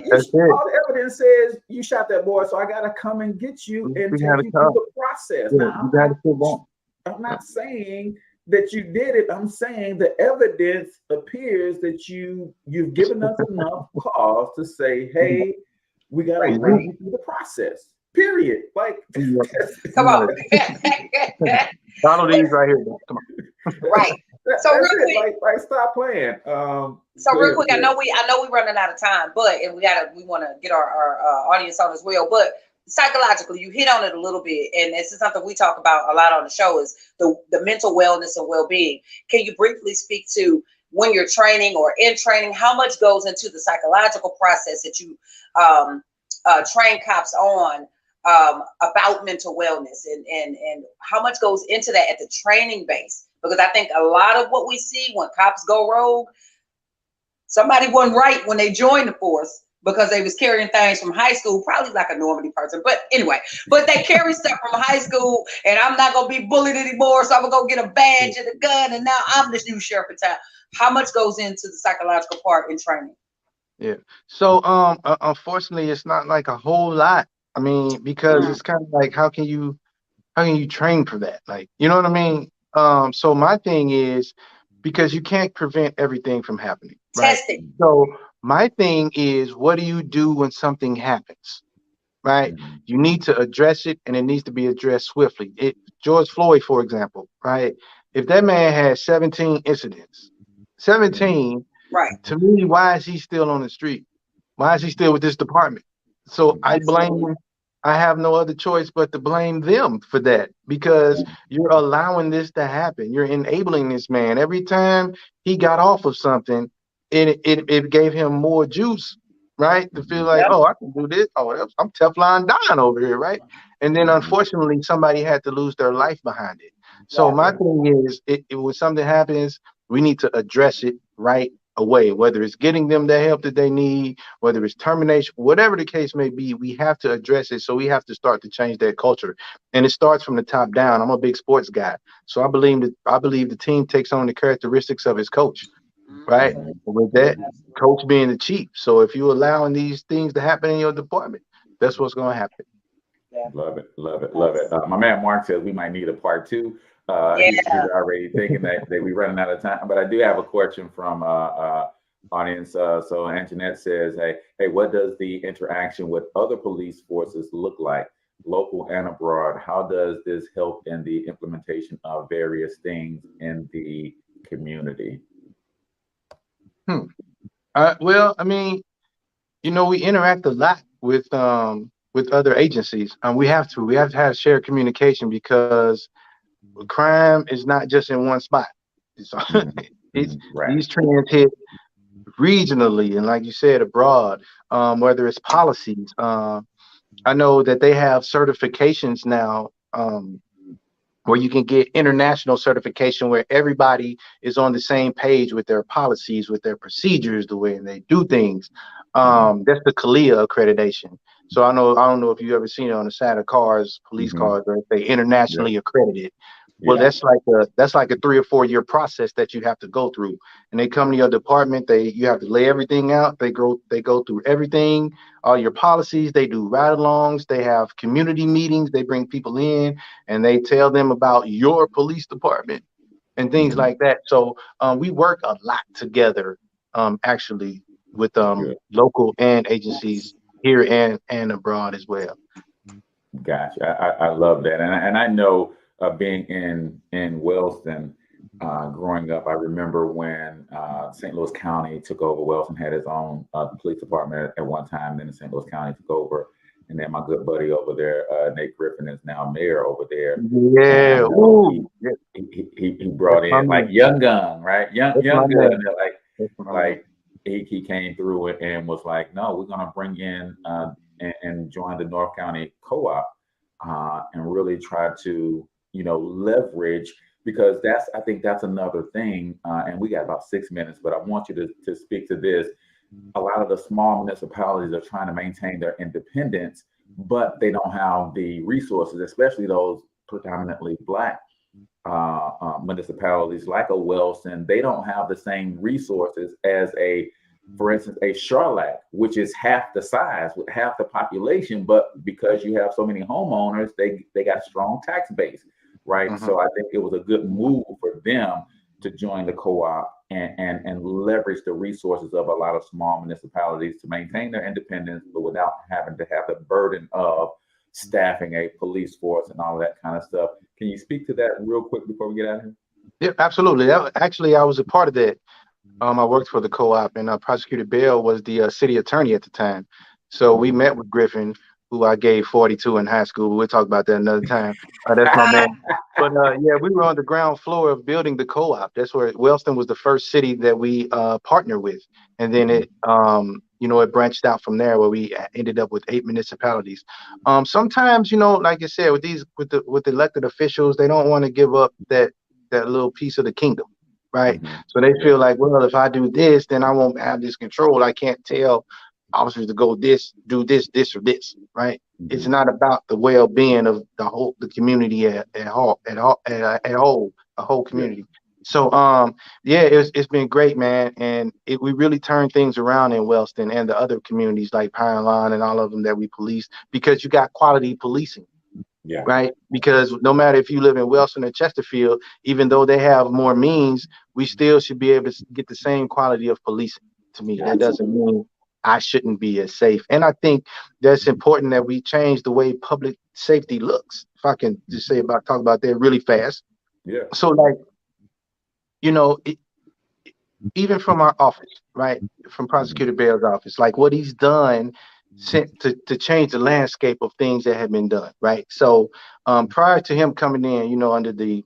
That's it. all the evidence says you shot that boy, so I gotta come and get you and We take gotta you through come. the process. Yeah, Now, you gotta sit down. I'm not saying that you did it. I'm saying the evidence appears that you've given us enough cause to say, hey, we got to run you through the process. Period. Like, come on. Follow these right here. Come on. Right. So real quick, like stop playing. So real quick, I know we running out of time, but and we want to get our audience on as well. But psychologically, you hit on it a little bit, and this is something we talk about a lot on the show, is the mental wellness and well-being. Can you briefly speak to, when you're training or in training, how much goes into the psychological process that you train cops on about mental wellness, and how much goes into that at the training base? Because I think a lot of what we see when cops go rogue, somebody wasn't right when they joined the force because they was carrying things from high school, probably like a Normandy person. But anyway, but they carry stuff from high school, and I'm not going to be bullied anymore, so I'm going to go get a badge and a gun, and now I'm the new sheriff in town. How much goes into the psychological part in training? Yeah. So unfortunately, it's not like a whole lot. I mean, because it's kind of like, how can you train for that? Like, you know what I mean? So my thing is, because you can't prevent everything from happening. Right? Testing. So my thing is, what do you do when something happens? Right? You need to address it, and it needs to be addressed swiftly. George Floyd, for example, right? If that man had 17 incidents, 17, right? To me, why is he still on the street? Why is he still with this department? So I have no other choice but to blame them for that, because you're allowing this to happen. You're enabling this man. Every time he got off of something, it gave him more juice, right? To feel like, oh, I can do this. Oh, I'm Teflon Don over here, right? And then unfortunately, somebody had to lose their life behind it. So my thing is, when something happens, we need to address it right away, whether it's getting them the help that they need, whether it's termination, whatever the case may be. We have to address it. So we have to start to change that culture, and it starts from the top down. I'm a big sports guy, so I believe the team takes on the characteristics of its coach, right? With that coach being the chief. So if you're allowing these things to happen in your department, that's what's going to happen. Love it. My man Mark says we might need a part 2. He's already thinking that we're running out of time, but I do have a question from audience. So Antoinette says, hey, what does the interaction with other police forces look like, local and abroad? How does this help in the implementation of various things in the community? Well, I mean, we interact a lot with other agencies. We have to have shared communication, because crime is not just in one spot. These trends hit regionally, and like you said, abroad, whether it's policies. I know that they have certifications now, where you can get international certification, where everybody is on the same page with their policies, with their procedures, the way they do things. That's the CALIA accreditation. So I don't know if you ever seen it on the side of cars, police cars, where they internationally accredited. Well, that's like a 3 or 4 year process that you have to go through. And they come to your department, you have to lay everything out. They go through everything, all your policies. They do ride-alongs. They have community meetings. They bring people in and they tell them about your police department and things like that. So we work a lot together, actually, with local and agencies here and abroad as well. Gotcha. I love that, and I know. Being in Wellston, growing up, I remember when St. Louis County took over. Wellston had his own police department at one time. Then St. Louis County took over, and then my good buddy over there, Nate Griffin, is now mayor over there. Yeah, he brought in like young gun, right? Young gun. Like he came through and was like, no, we're gonna bring in and join the North County Co-op and really try to leverage, because I think that's another thing. And we got about 6 minutes, but I want you to speak to this. A lot of the small municipalities are trying to maintain their independence, but they don't have the resources, especially those predominantly Black municipalities like a Wellston. They don't have the same resources as for instance, a Charlotte, which is half the size with half the population, but because you have so many homeowners, they got a strong tax base. Right. So I think it was a good move for them to join the co-op and leverage the resources of a lot of small municipalities to maintain their independence, but without having to have the burden of staffing a police force and all of that kind of stuff. Can you speak to that real quick before we get out of here? Yeah, absolutely. Actually, I was a part of that. I worked for the co-op, and Prosecutor Bell was the city attorney at the time. So we met with Griffin, who I gave 42 in high school. But we'll talk about that another time. That's my man. But yeah, we were on the ground floor of building the co-op. That's where Wellston was the first city that we partnered with, and then it it branched out from there, where we ended up with 8 municipalities. Sometimes, like I said, with the elected officials, they don't want to give up that little piece of the kingdom, right? So they feel like, well, if I do this, then I won't have this control. I can't tell officers to go do this or this, right? It's not about the well-being of the community at whole, a whole community. So it's been great, man, and we really turned things around in Wellston and the other communities like Pine Lawn and all of them that we police, because you got quality policing. Yeah. Right. Because no matter if you live in Wellston or Chesterfield, even though they have more means, we still should be able to get the same quality of policing. To me, that doesn't mean I shouldn't be as safe. And I think that's important that we change the way public safety looks. If I can just talk about that really fast. Yeah. So like, even from our office, right, from Prosecutor Bell's office, like what he's done to change the landscape of things that have been done, right? So prior to him coming in, under the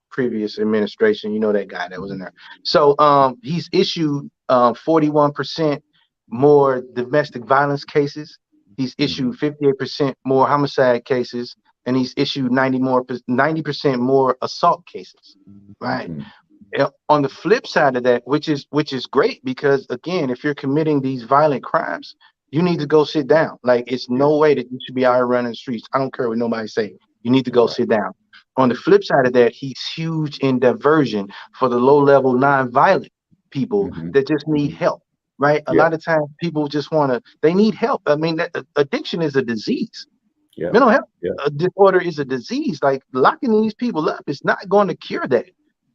previous administration, that guy that was in there. So he's issued 41% more domestic violence cases. He's issued 58% more homicide cases, and he's issued 90% more assault cases, right? On the flip side of that, which is great, because again, if you're committing these violent crimes, you need to go sit down. Like, it's no way that you should be out here running the streets. I don't care what nobody say. You need to go sit down. On the flip side of that, he's huge in diversion for the low-level, non-violent people that just need help, right? A lot of times people just they need help. I mean, addiction is a disease. Mental health disorder is a disease. Like, locking these people up is not going to cure that,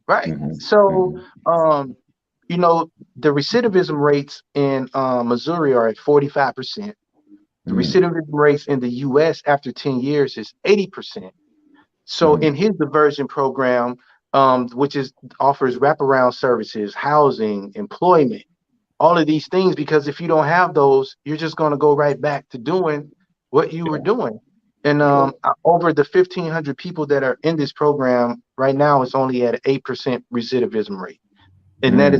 right? So, the recidivism rates in Missouri are at 45%. The recidivism rates in the U.S. after 10 years is 80%. So in his diversion program, which offers wraparound services, housing, employment, all of these things, because if you don't have those, you're just going to go right back to doing what you were doing. And over the 1,500 people that are in this program right now, it's only at an 8% recidivism rate. And that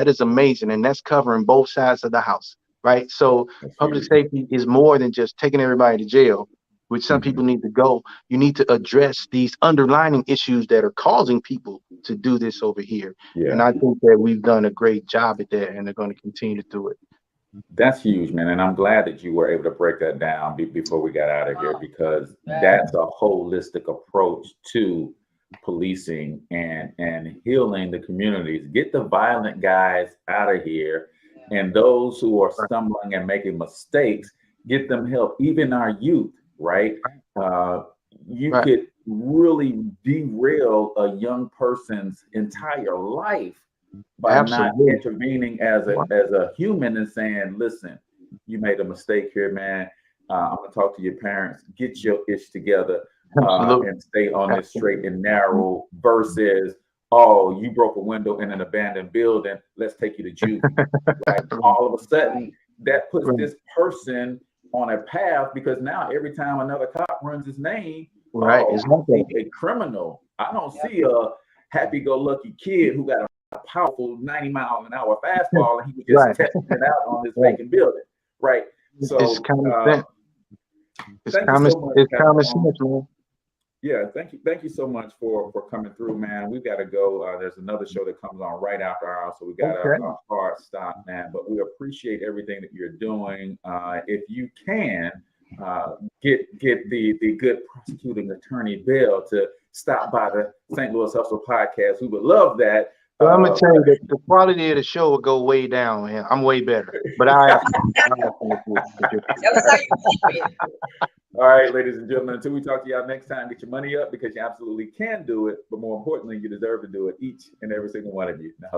is amazing. And that's covering both sides of the house, right? So public safety is more than just taking everybody to jail, which some people need to go. You need to address these underlying issues that are causing people to do this over here. And I think that we've done a great job at that, and they're going to continue to do it. That's huge, man. And I'm glad that you were able to break that down before we got out of here, because that's a holistic approach to policing and healing the communities. Get the violent guys out of here, and those who are stumbling and making mistakes, get them help. Even our youth, right? You could really derail a young person's entire life by not intervening as a human and saying, listen, you made a mistake here, man. I'm gonna talk to your parents, get your ish together, and stay on this straight and narrow, versus, oh, you broke a window in an abandoned building, let's take you to juvenile. Like, all of a sudden that puts this person on a path, because now every time another cop runs his name, it's a criminal. I don't see a happy-go-lucky kid who got a powerful 90-mile-an-hour fastball and he was just testing it out on this vacant building, right? So it's common sense, man. Yeah, thank you so much for coming through, man. We've got to go. There's another show that comes on right after ours, so we got a hard stop, man. But we appreciate everything that you're doing. If you can get the good prosecuting attorney Bell to stop by the St. Louis Hustle podcast, we would love that. Well, I'm gonna tell you that the quality of the show will go way down, man. I'm way better, but I have to. All right, ladies and gentlemen, until we talk to y'all next time, get your money up because you absolutely can do it. But more importantly, you deserve to do it, each and every single one of you. Now,